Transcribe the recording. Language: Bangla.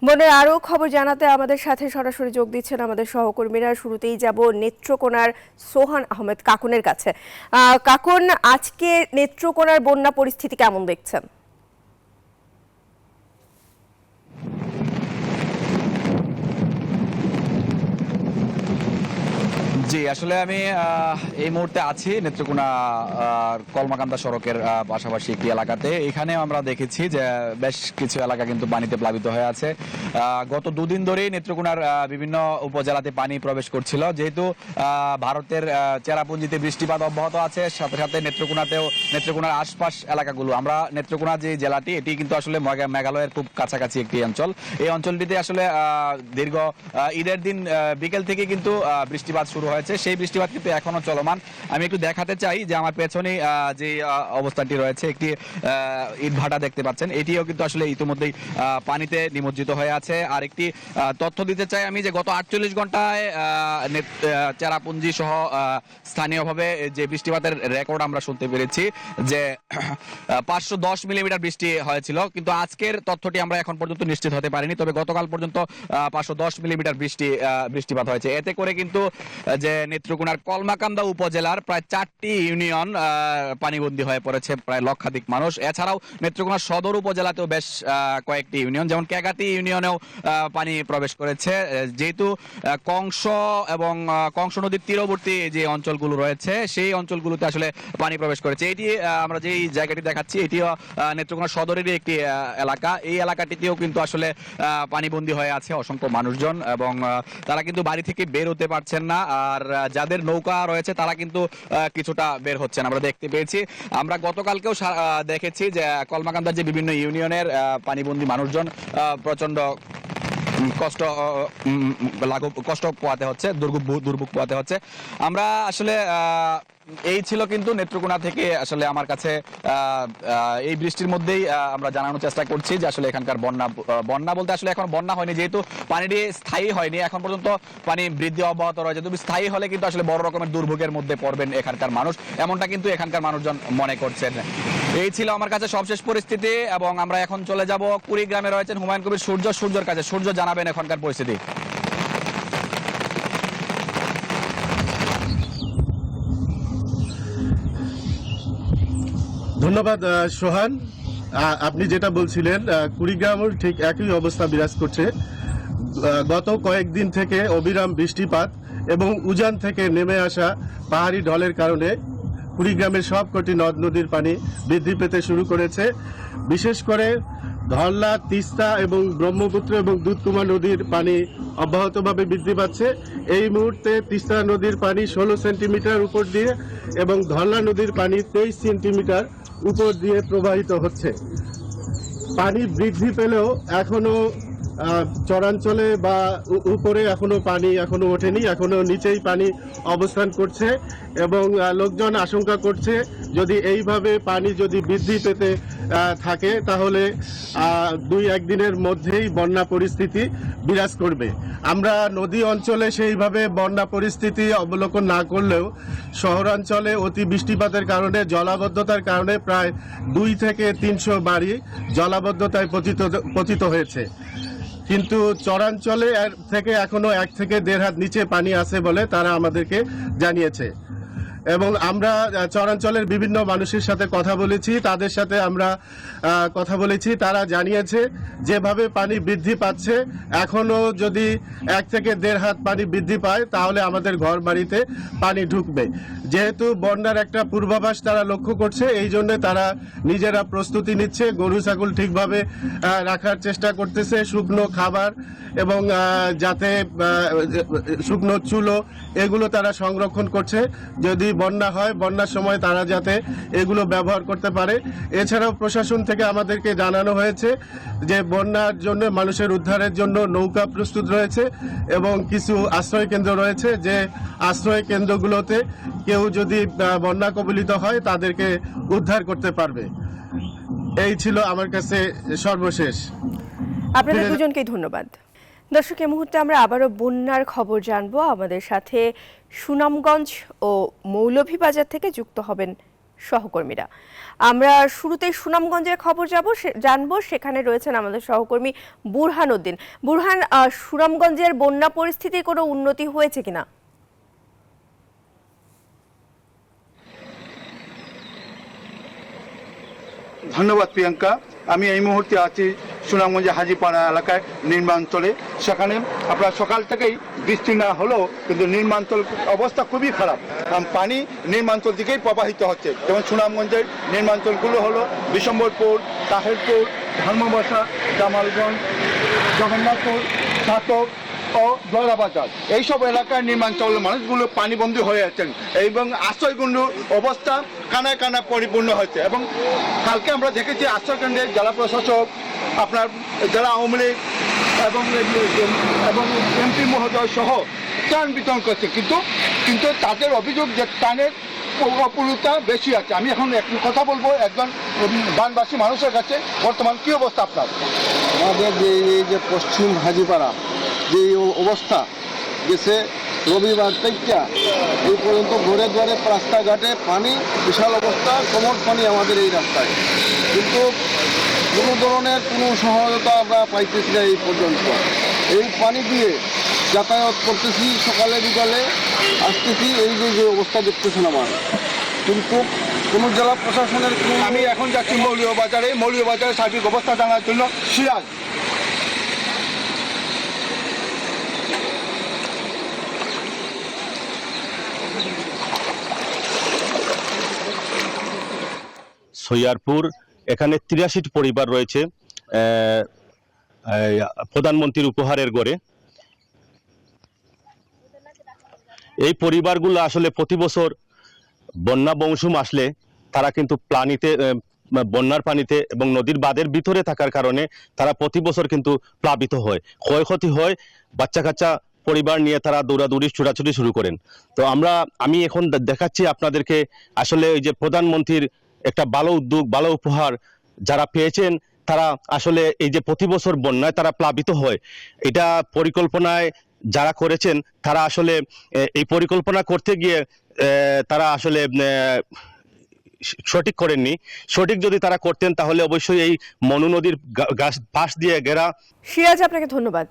বনের আরও খবর জানাতে আমাদের সাথে সরাসরি যোগ দিচ্ছেন আমাদের সহকর্মীরা। শুরুতেই যাব নেত্রকোনার সোহান আহমেদ কাকুনের কাছে। কাকুন, আজকে নেত্রকোনার বন্যা পরিস্থিতি কেমন দেখছেন? জি, আসলে আমি এই মুহূর্তে আছি নেত্রকোনা কলমাকান্দা সড়কের পাশাপাশি একটি এলাকাতে। এখানে আমরা দেখেছি যে বেশ কিছু এলাকা কিন্তু পানিতে প্লাবিত হয়ে আছে। গত দুদিন ধরেই নেত্রকোনার বিভিন্ন উপজেলাতে পানি প্রবেশ করছিল। যেহেতু ভারতের চেরাপুঞ্জিতে বৃষ্টিপাত অব্যাহত আছে, সাথে সাথে নেত্রকোনার আশপাশ এলাকাগুলো, আমরা নেত্রকোনা যে জেলাটি, এটি কিন্তু আসলে মেঘালয়ের খুব কাছাকাছি একটি অঞ্চল। এই অঞ্চলটিতে আসলে দীর্ঘ ঈদের দিন বিকেল থেকে কিন্তু বৃষ্টিপাত শুরু হয়েছে। সেই বৃষ্টিপাত কিন্তু এখনো চলমান। আমি একটু দেখাতে চাই যে আমার পেছনে যে অবস্থানটি রয়েছে, একটি ইটভাটা দেখতে পাচ্ছেন, এটিও কিন্তু আসলে ইতিমধ্যেই পানিতে নিমজ্জিত হয়ে আছে। আর একটি তথ্য দিতে চাই আমি, যে গত 48 ঘন্টায় চেরাপুঞ্জি সহ স্থানীয়ভাবে যে বৃষ্টিপাতের রেকর্ড আমরা শুনতে পেরেছি যে 510 মিলিমিটার বৃষ্টি হয়েছিল। কিন্তু আজকের তথ্যটি আমরা এখন পর্যন্ত নিশ্চিত হতে পারিনি, তবে গতকাল পর্যন্ত 510 মিলিমিটার বৃষ্টিপাত হয়েছে। এতে করে কিন্তু যে নেত্রকোনার কলমাকান্দা উপজেলার প্রায় 4টি ইউনিয়ন পানিবন্দী হয়ে পড়েছে, প্রায় লক্ষাধিক মানুষ। এছাড়াও নেত্রকোনা সদর উপজেলাতেও বেশ কয়েকটি ইউনিয়ন, যেমন কেগাতি ইউনিয়নেও পানি প্রবেশ করেছে। যেহেতু কংস এবং কংস নদীর তীরবর্তী যে অঞ্চলগুলো রয়েছে, সেই অঞ্চলগুলোতে আসলে পানি প্রবেশ করেছে। এটি আমরা যেই জায়গাটি দেখাচ্ছি, এটিও নেত্রকোনা সদরেরই একটি এলাকা। এই এলাকাটিতেও কিন্তু আসলে পানিবন্দী হয়ে আছে অসংখ্য মানুষজন, এবং তারা কিন্তু বাড়ি থেকে বের হতে পারছেন না। আর যাদের নৌকা রয়েছে তারা কিন্তু কিছুটা বের হচ্ছেন, আমরা দেখতে পেয়েছি। আমরা গতকালকেও দেখেছি যে কলমাকান্দার যে বিভিন্ন ইউনিয়নের পানিবন্দী মানুষজন প্রচন্ড কষ্ট পোয়াতে হচ্ছে, দুর্ভোগ পোয়াতে হচ্ছে। আমরা আসলে এই ছিল কিন্তু নেত্রকোনা থেকে আসলে আমার কাছে এই বৃষ্টির মধ্যেই আমরা জানানোর চেষ্টা করছি যে আসলে এখানকার বন্যা বলতে আসলে এখন বন্যা হয়নি, যেহেতু পানিটি স্থায়ী হয়নি এখন পর্যন্ত, পানি বৃদ্ধি অব্যাহত রয়েছে। তবে স্থায়ী হলে কিন্তু আসলে বড় রকমের দুর্ভোগের মধ্যে পড়বেন এখানকার মানুষ, এমনটা কিন্তু এখানকার মানুষজন মনে করছেন। এই ছিল আমার কাছে সবশেষ পরিস্থিতি, এবং আমরা এখন চলে যাব কুড়িগ্রামে রয়েছেন হুমায়ুন কবির সূর্যর কাছে। সূর্য, জানাবেন এখনকার পরিস্থিতি। ধন্যবাদ সোহান। আপনি যেটা বলছিলেন, কুড়িগ্রামেও ঠিক একই অবস্থা বিরাজ করছে। গত কয়েকদিন থেকে অবিরাম বৃষ্টিপাত এবং উজান থেকে নেমে আসা পাহাড়ি ঢলের কারণে কুড়িগ্রামের সবকটি নদ নদীর পানি বৃদ্ধি পেতে শুরু করেছে। বিশেষ করে ধরলা, তিস্তা এবং ব্রহ্মপুত্র এবং দুধকুমা নদীর পানি অব্যাহতভাবে বৃদ্ধি পাচ্ছে। এই মুহূর্তে তিস্তা নদীর পানি 16 সেন্টিমিটার উপর দিয়ে এবং ধরলা নদীর পানি 23 সেন্টিমিটার উপর দিয়ে প্রবাহিত হচ্ছে। পানি বৃদ্ধি পেলেও এখনো চরাঞ্চলে বা উপরে এখনো পানি ওঠেনি, এখনো নিচেই পানি অবস্থান করছে। এবং লোকজন আশঙ্কা করছে যদি এইভাবে পানি যদি বৃদ্ধি পেতে থাকে তাহলে 2-1 দিনের মধ্যেই বন্যা পরিস্থিতি বিরাজ করবে। আমরা নদী অঞ্চলে সেইভাবে বন্যা পরিস্থিতি অবলোকন না করলেও শহরাঞ্চলে অতি বৃষ্টিপাতের কারণে, জলাবদ্ধতার কারণে প্রায় 2 থেকে 300 বাড়ি জলাবদ্ধতায় পতিত হয়েছে। কিন্তু চরাঞ্চলে থেকে এখনো 1 থেকে 1.5 হাত নিচে পানি আছে বলে তারা আমাদেরকে জানিয়েছে। এবং আমরা চরাঞ্চলের বিভিন্ন মানুষের সাথে কথা বলেছি, তাদের সাথে আমরা কথা বলেছি, তারা জানিয়েছে যেভাবে পানি বৃদ্ধি পাচ্ছে এখনো যদি 1 থেকে 1.5 হাত পানি বৃদ্ধি পায় তাহলে আমাদের ঘর বাড়িতে পানি ঢুকবে। যেহেতু বন্যার একটা পূর্বাভাস তারা লক্ষ্য করছে, এই জন্য তারা নিজেরা প্রস্তুতি নিচ্ছে, গরু ছাগল ঠিকভাবে রাখার চেষ্টা করতেছে, শুকনো খাবার এবং যাতে শুকনো চুলো এগুলো তারা সংরক্ষণ করছে, যদি বন্যা হয় বন্যার সময় তারা যাতে এগুলো ব্যবহার করতে পারে। এছাড়াও প্রশাসন থেকে আমাদেরকে জানানো হয়েছে যে বন্যার জন্য মানুষের উদ্ধারের জন্য নৌকা প্রস্তুত রয়েছে এবং কিছু আশ্রয় কেন্দ্র রয়েছে, যে আশ্রয় কেন্দ্রগুলোতে কেউ যদি বন্যা কবলিত হয় তাদেরকে উদ্ধার করতে পারবে। এই ছিল আমার কাছে সর্বশেষ। আপনাদের দুজনকেই ধন্যবাদ। দর্শক, এই মুহূর্তে আমরা আবারও বন্যার খবর জানবো। আমাদের সাথে সুনামগঞ্জ ও মৌলভীবাজার থেকে যুক্ত হবেন সহকর্মীরা। আমরা শুরুতেই সুনামগঞ্জের খবর জানবো, সেখানে রয়েছেন আমাদের সহকর্মী বুরহান উদ্দিন। বুরহান, সুনামগঞ্জের বন্যা পরিস্থিতির কোনো উন্নতি হয়েছে কিনা? ধন্যবাদ প্রিয়াঙ্কা। আমি এই মুহূর্তে আছি সুনামগঞ্জে হাজিপাড়া এলাকায় নির্মাণস্থলে। সেখানে আপনার সকাল থেকেই বৃষ্টি না হলেও কিন্তু নির্মাণস্থল অবস্থা খুবই খারাপ। পানি নির্মাণস্থল দিকেই প্রবাহিত হচ্ছে। যেমন সুনামগঞ্জের নির্মাণস্থলগুলো হলো বিশম্বরপুর, তাহেরপুর, ধর্মবাসা, জামালগঞ্জ, জগন্নাথপুর, ছাতক ও দোলাবাজার। এইসব এলাকার নির্মাণস্থলের মানুষগুলো পানিবন্দী হয়ে আছেন এবং আশ্রয়কেন্দ্র অবস্থা কানায় কানায় পরিপূর্ণ হয়েছে। এবং কালকে আমরা দেখেছি আশ্রয়কেন্দ্রে জেলা প্রশাসক, আপনার জেলা আওয়ামী লীগ এবং এমপি মহোদয় সহ ত্রাণ বিতরণ করছে, কিন্তু তাদের অভিযোগ যে ত্রাণের অপূর্ণতা বেশি আছে। আমি এখন একটু কথা বলবো একজন বানবাসী মানুষের কাছে। বর্তমান কি অবস্থা আপনার? আমাদের এই যে পশ্চিম হাজিপাড়া যে অবস্থা গেছে, রবিবার থেকে এই পর্যন্ত ঘরে ঘরে রাস্তাঘাটে পানি, বিশাল অবস্থা, কোমর পানি আমাদের এই রাস্তায়। কিন্তু কোনো ধরনের কোনো সহায়তা আমরা পাইতেছি না এই পর্যন্ত। এই পানি দিয়ে যাতায়াত করতেছি, সকালে বিকালে আসতেছি, এই যে অবস্থা দেখতেছেন আমার। কিন্তু কোনো জেলা প্রশাসনের আমি এখন যাচ্ছি মৌলভীবাজারে সার্বিক অবস্থা জানার জন্য। সিরাজ। সৈয়ারপুর, এখানে 83 পরিবার রয়েছে প্রধানমন্ত্রীর উপহারের গড়ে। এই পরিবারগুলো আসলে প্রতি বছর বন্যা মৌসুম আসলে তারা কিন্তু বন্যার পানিতে এবং নদীর বাঁধের ভিতরে থাকার কারণে তারা প্রতি বছর কিন্তু প্লাবিত হয়, ক্ষয়ক্ষতি হয়। বাচ্চা কাচ্চা পরিবার নিয়ে তারা দৌড়াদৌড়ি ছোটাছুটি শুরু করেন। তো আমি এখন দেখাচ্ছি আপনাদেরকে আসলে এই যে প্রধানমন্ত্রীর একটা ভালো উদ্যোগ, ভালো উপহার যারা পেয়েছেন, তারা আসলে এই যে প্রতি বছর বন্যায় তারা প্লাবিত হয়, এটা পরিকল্পনায় যারা করেছেন তারা আসলে এই পরিকল্পনা করতে গিয়ে তারা আসলে সঠিক করেননি। সঠিক যদি তারা করতেন তাহলে অবশ্যই এই মনু নদীর পাশ দিয়ে ঘেরা। সিরাজ, আপনাকে ধন্যবাদ।